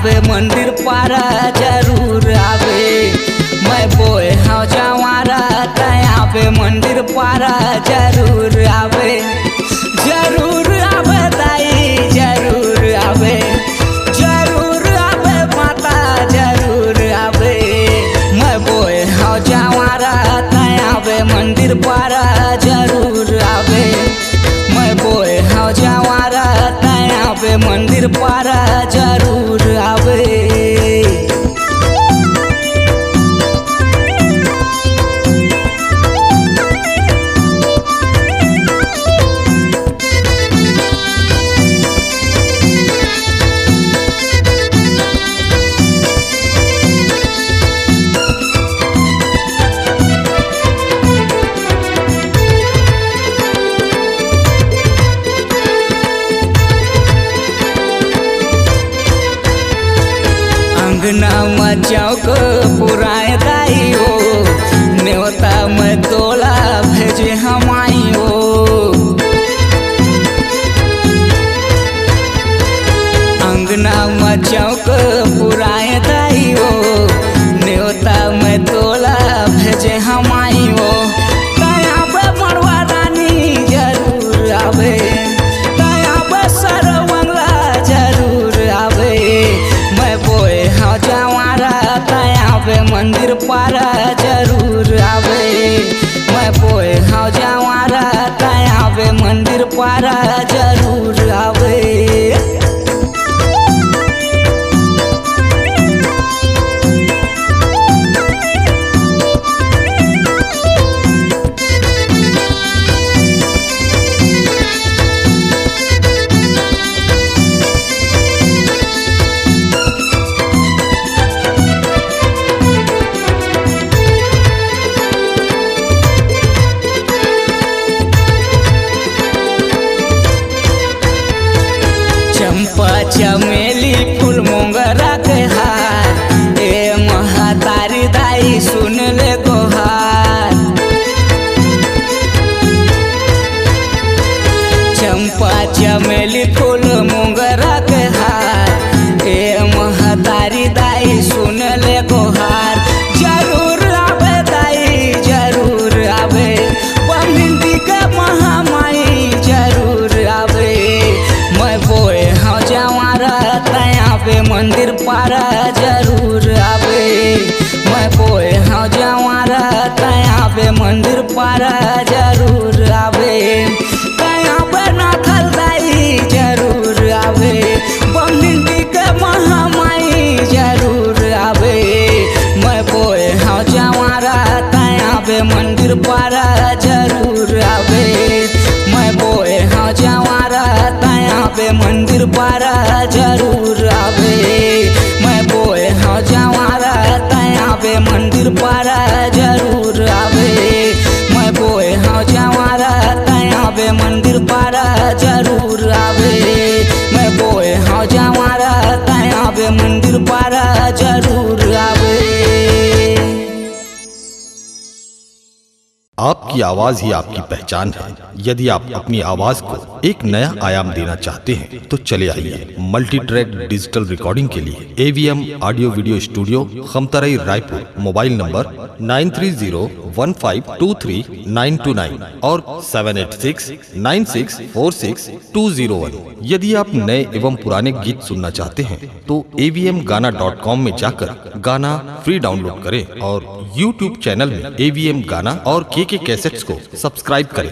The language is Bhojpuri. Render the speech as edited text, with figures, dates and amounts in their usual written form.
आवे मंदिर पारा जरूर आवे। मैं बोए हाँ जवारा आवे मंदिर पारा जरूर आवे। जरूर आवे दाई जरूर आवे, जरूर आवे माता जरूर आवे। मैं बोए हाँ जवारा आवे मंदिर पारा जरूर आवे। मैं बोए हाँ जवारा आवे मंदिर पारा जरूर आवे। अंगना में चौक पुराए दाई हो, न्योता में तोला भेजे हमाई हो। अंगना में चौक पुराए दाई हो, न्योता में तोला भेजे हमाई हो। तया पे मरवा रानी जरूर आवे, तया पे सरवंगला जरूर आवे। मैं बोए हाँ जवारा आवे मंदिर पारा जरूर आवे। मैं बोए हाँ जवारा आवे मंदिर पारा जरूर आवे। चंपा चमेली फूल मोंगरा के हार, ए महातारी दाई सुन ले गोहार। चंपा चमेली फूल मोंगरा के हार, ए महातारी दाई सुन ले गोहार। जरूर आवे दाई जरूर आवे, बमिंदी के महामाई जरूर आवे। मैं बोए हाँ जवारा आवे मंदिर पारा जरूर आवे। मैं बोए हाँ जवारा आवे मंदिर पारा जरूर आवे। तया पे नाथल दाई जरूर आवे, बमिंदी के महामाई जरूर आवे। मैं बोए हाँ जवारा आवे मंदिर पारा जरूर आवे। मैं बोए हाँ जवारा आवे मंदिर पारा जरूर आवे। मैं बोए हाँ जवारा आवे मंदिर पारा जरूर आवे। मैं बोए हाँ जवारा आवे मंदिर पारा जरूर आवे। मैं बोए हाँ जवारा आवे मंदिर पारा जरूर आवे। आपकी आवाज ही आपकी पहचान है। यदि आप अपनी आवाज को एक नया आयाम देना चाहते हैं तो चले आइए मल्टी ट्रैक डिजिटल रिकॉर्डिंग के लिए AVM audio video studio Khamtarai Raipur. Mobile number 9301523929 और 7869646201। यदि आप नए एवं पुराने गीत सुनना चाहते हैं तो avmgana.com में जाकर गाना फ्री डाउनलोड करें और YouTube चैनल में AVM गाना और KK कैसेट्स को सब्सक्राइब करें।